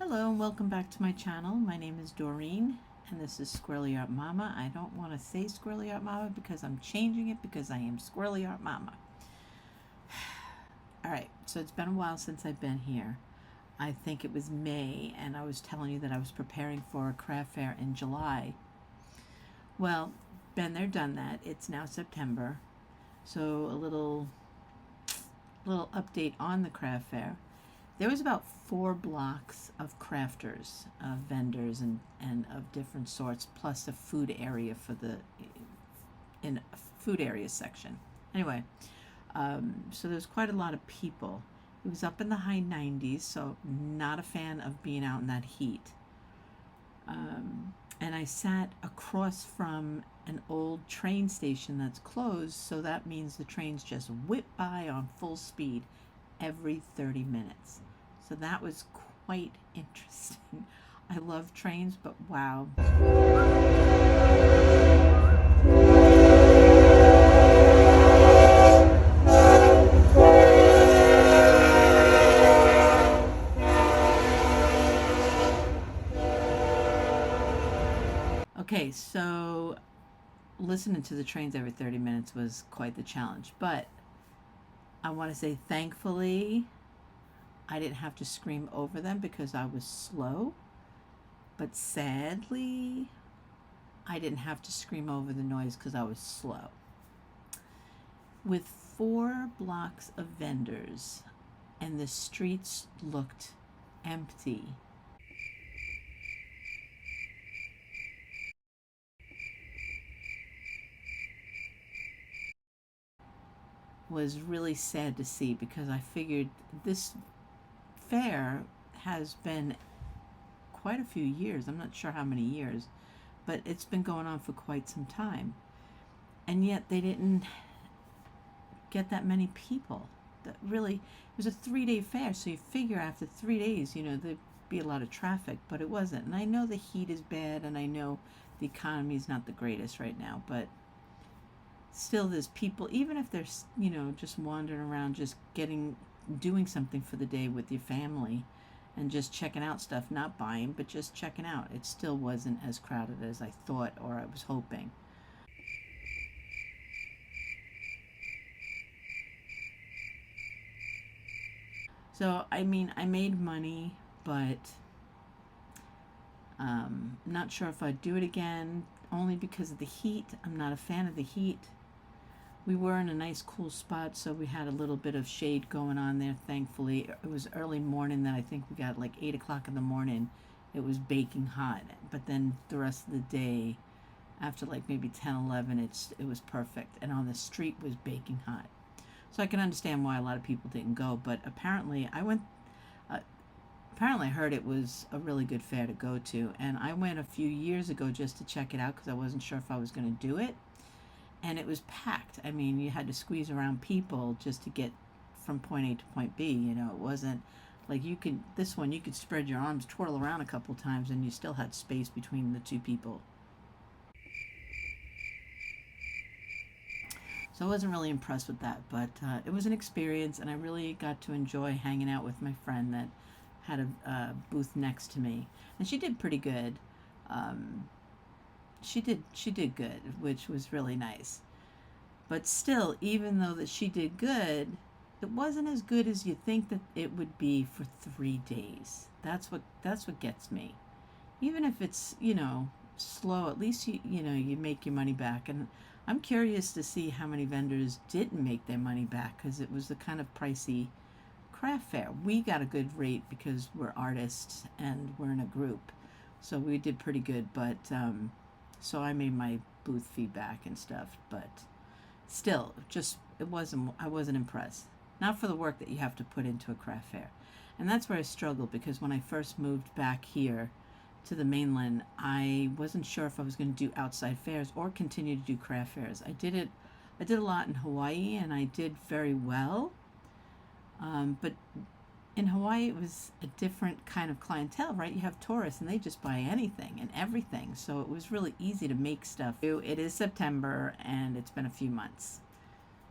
Hello and welcome back to my channel. My name is Doreen and this is SquirrellyArtMama. I don't want to say SquirrellyArtMama because I'm changing it because I am SquirrellyArtMama. Alright, so it's been a while since I've been here. I think it was May and I was telling you that I was preparing for a craft fair in July. Well, been there, done that. It's now September. So a little update on the craft fair. There was about 4 blocks of crafters, vendors and of different sorts, plus a food area for the in a food area section. Anyway, so there's quite a lot of people. It was up in the high 90s, so not a fan of being out in that heat. And I sat across from an old train station that's closed, so that means the trains just whip by on full speed every 30 minutes. So that was quite interesting. I love trains, but wow. Okay, so listening to the trains every 30 minutes was quite the challenge, but I want to say thankfully I didn't have to scream over them because I was slow, but sadly I didn't have to scream over the noise because I was slow. With 4 blocks of vendors and the streets looked empty, was really sad to see because I figured this fair has been quite a few years. I'm not sure how many years, but it's been going on for quite some time. And yet they didn't get that many people. That really, it was a 3-day fair, so you figure after 3 days, there'd be a lot of traffic, but it wasn't. And I know the heat is bad, and I know the economy is not the greatest right now, but still there's people, even if they're, just wandering around, just doing something for the day with your family and just checking out stuff, not buying, but just checking out. It still wasn't as crowded as I thought or I was hoping. So, I mean, I made money, but not sure if I'd do it again, only because of the heat. I'm not a fan of the heat. We were in a nice cool spot, so we had a little bit of shade going on there, thankfully. It was early morning that I think we got like 8 o'clock in the morning. It was baking hot, but then the rest of the day, after like maybe 10, 11, it was perfect. And on the street was baking hot. So I can understand why a lot of people didn't go, but apparently I heard it was a really good fair to go to, and I went a few years ago just to check it out because I wasn't sure if I was going to do it. And it was packed. I mean, you had to squeeze around people just to get from point A to point B. It wasn't like you could spread your arms, twirl around a couple times, and you still had space between the 2 people. So I wasn't really impressed with that, but it was an experience, and I really got to enjoy hanging out with my friend that had a booth next to me, and she did pretty good. She did good, which was really nice. But still, even though that she did good, it wasn't as good as you think that it would be for 3 days. That's what gets me. Even if it's, slow, at least you make your money back. And I'm curious to see how many vendors didn't make their money back because it was the kind of pricey craft fair. We got a good rate because we're artists and we're in a group. So we did pretty good, but so I made my booth feedback and stuff, but still, I wasn't impressed. Not for the work that you have to put into a craft fair. And that's where I struggled because when I first moved back here to the mainland, I wasn't sure if I was going to do outside fairs or continue to do craft fairs. I did a lot in Hawaii and I did very well. But in Hawaii, it was a different kind of clientele, right? You have tourists and they just buy anything and everything. So it was really easy to make stuff. It is September and it's been a few months.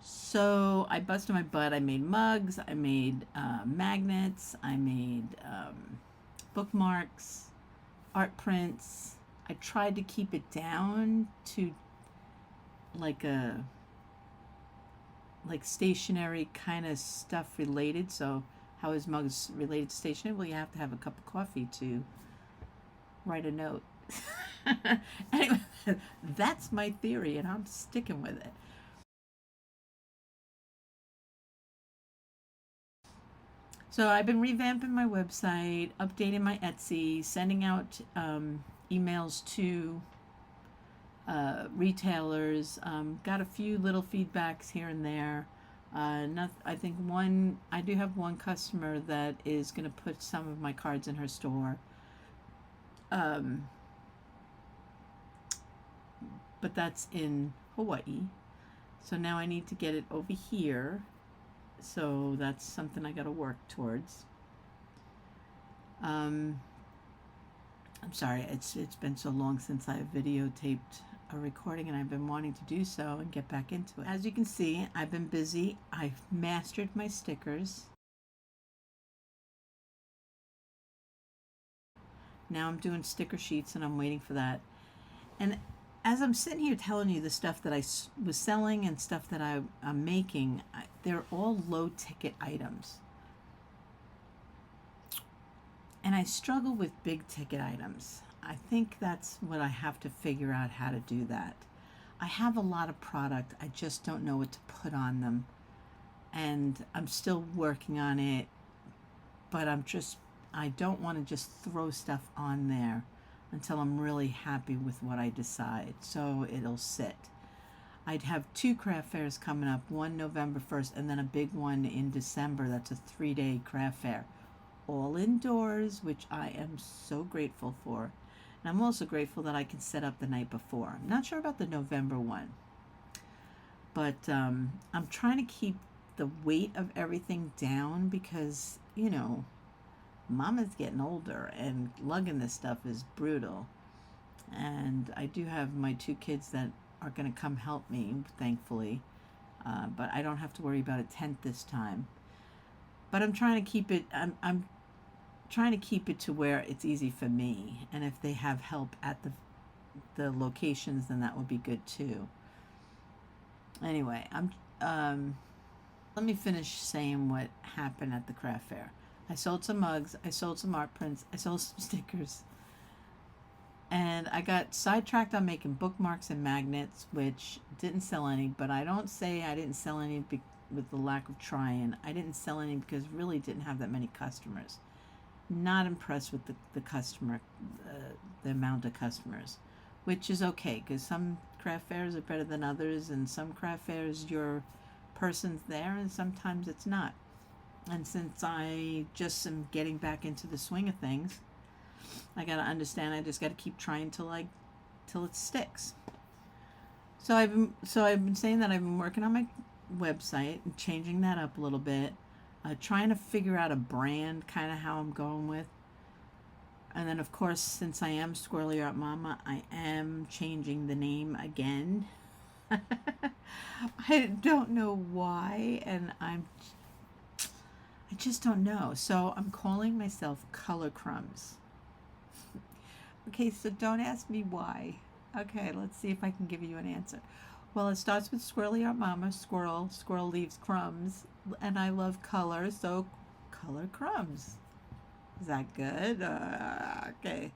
So I busted my butt. I made mugs. I made magnets. I made bookmarks, art prints. I tried to keep it down to like a stationery kind of stuff related. So how is mugs related to stationery? Well, you have to have a cup of coffee to write a note. Anyway, that's my theory, and I'm sticking with it. So I've been revamping my website, updating my Etsy, sending out emails to retailers. Got a few little feedbacks here and there. I think I do have one customer that is going to put some of my cards in her store. But that's in Hawaii. So now I need to get it over here. So that's something I got to work towards. I'm sorry, it's been so long since I videotaped a recording, and I've been wanting to do so and get back into it. As you can see, I've been busy. I've mastered my stickers. Now I'm doing sticker sheets, and I'm waiting for that. And as I'm sitting here telling you the stuff that I was selling and stuff that I'm making, they're all low ticket items. And I struggle with big ticket items. I think that's what I have to figure out, how to do that. I have a lot of product. I just don't know what to put on them. And I'm still working on it, but I don't want to just throw stuff on there until I'm really happy with what I decide. So it'll sit. I'd have 2 craft fairs coming up, one November 1st and then a big one in December. That's a 3-day craft fair. All indoors, which I am so grateful for. And I'm also grateful that I can set up the night before. I'm not sure about the November one. But I'm trying to keep the weight of everything down because, you know, Mama's getting older and lugging this stuff is brutal. And I do have my 2 kids that are going to come help me, thankfully. But I don't have to worry about a tent this time. But I'm trying to keep it, I'm trying to keep it to where it's easy for me. And if they have help at the locations, then that would be good too. Anyway, let me finish saying what happened at the craft fair. I sold some mugs, I sold some art prints, I sold some stickers. And I got sidetracked on making bookmarks and magnets, which didn't sell any, but I don't say I didn't sell any with the lack of trying. I didn't sell any because really didn't have that many customers. Not impressed with the customer, the amount of customers, which is okay because some craft fairs are better than others, and some craft fairs your person's there and sometimes it's not. And since I just am getting back into the swing of things, I gotta understand I just gotta keep trying till it sticks. So I've been saying that I've been working on my website and changing that up a little bit, trying to figure out a brand, kind of how I'm going with. And then of course, since I am SquirrellyArtMama, I am changing the name again. I don't know why, and I just don't know. So I'm calling myself Color Crumbs. Okay, so don't ask me why. Okay, let's see if I can give you an answer. Well, it starts with SquirrellyArtMama, squirrel, squirrel leaves crumbs, and I love color, so Color Crumbs. Is that good? Okay.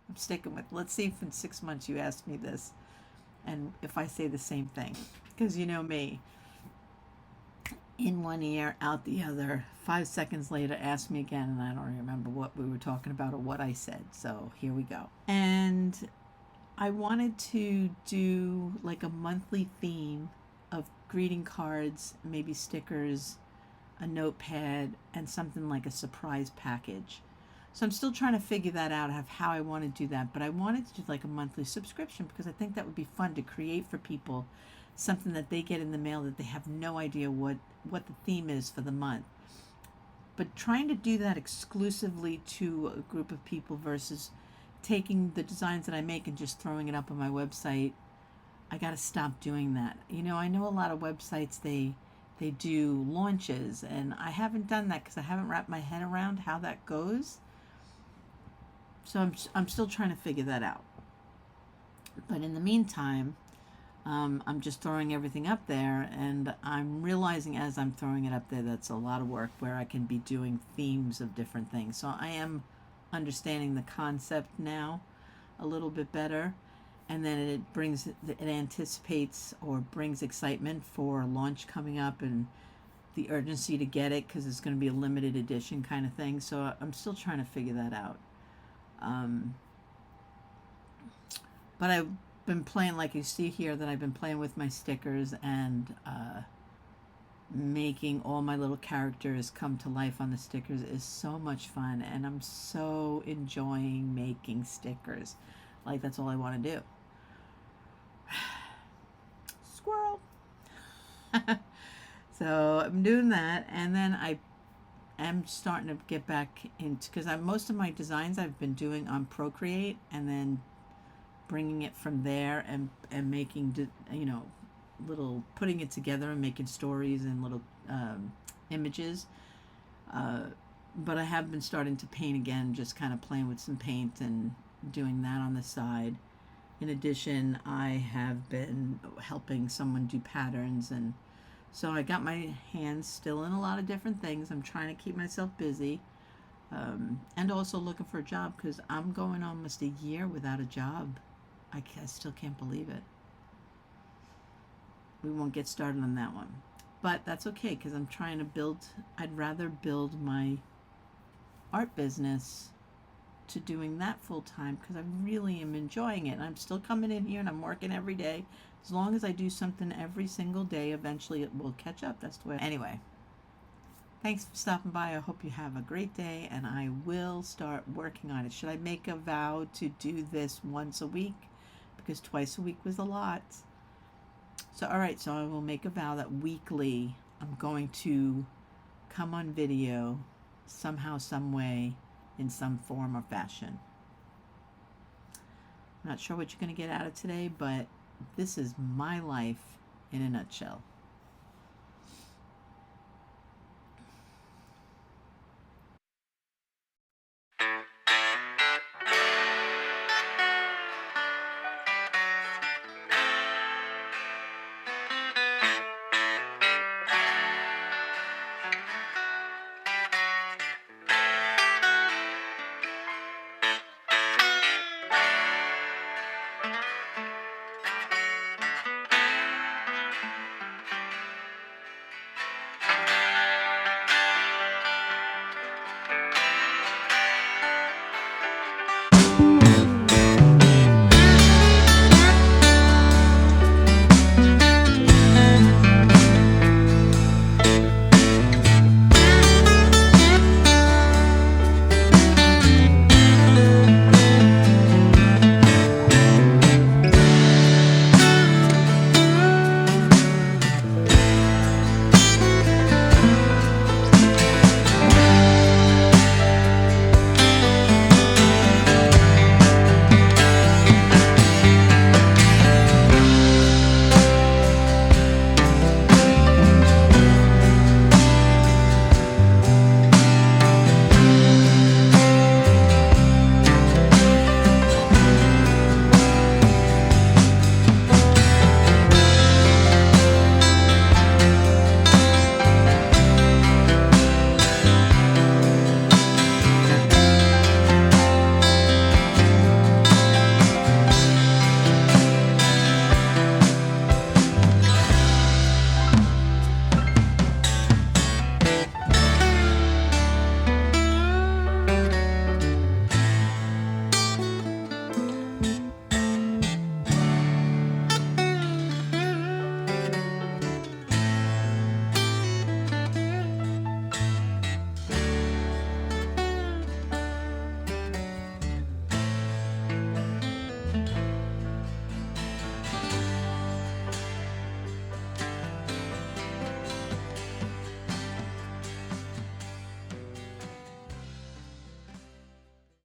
I'm sticking with. Let's see if in 6 months you ask me this, and if I say the same thing, because you know me. In one ear, out the other. 5 seconds later, ask me again, and I don't remember what we were talking about or what I said. So here we go. And I wanted to do like a monthly theme of greeting cards, maybe stickers, a notepad, and something like a surprise package. So I'm still trying to figure that out of how I want to do that. But I wanted to do like a monthly subscription because I think that would be fun to create for people, something that they get in the mail that they have no idea what the theme is for the month. But trying to do that exclusively to a group of people versus taking the designs that I make and just throwing it up on my website, I got to stop doing that. You know, I know a lot of websites, they they do launches, and I haven't done that because I haven't wrapped my head around how that goes. So I'm still trying to figure that out. But in the meantime, I'm just throwing everything up there, and I'm realizing as I'm throwing it up there that's a lot of work where I can be doing themes of different things. So I am understanding the concept now a little bit better, and then it anticipates or brings excitement for launch coming up and the urgency to get it because it's going to be a limited edition kind of thing. So I'm still trying to figure that out. But I've been playing, like you see here, that I've been playing with my stickers and making all my little characters come to life on the stickers is so much fun, and I'm so enjoying making stickers. Like, that's all I want to do. Squirrel. So I'm doing that, and then I am starting to get back into, because most of my designs I've been doing on Procreate, and then bringing it from there and making, you know, little, putting it together and making stories and little images. But I have been starting to paint again, just kind of playing with some paint and doing that on the side. In addition, I have been helping someone do patterns, and so I got my hands still in a lot of different things. I'm trying to keep myself busy, and also looking for a job, because I'm going almost a year without a job. I still can't believe it. We won't get started on that one, but that's okay, because I'm trying to build, I'd rather build my art business to doing that full time, because I really am enjoying it. And I'm still coming in here and I'm working every day. As long as I do something every single day, eventually it will catch up. That's the way. Anyway, thanks for stopping by. I hope you have a great day, and I will start working on it. Should I make a vow to do this once a week? Because twice a week was a lot. So, all right, so I will make a vow that weekly I'm going to come on video somehow, some way, in some form or fashion. I'm not sure what you're going to get out of today, but this is my life in a nutshell.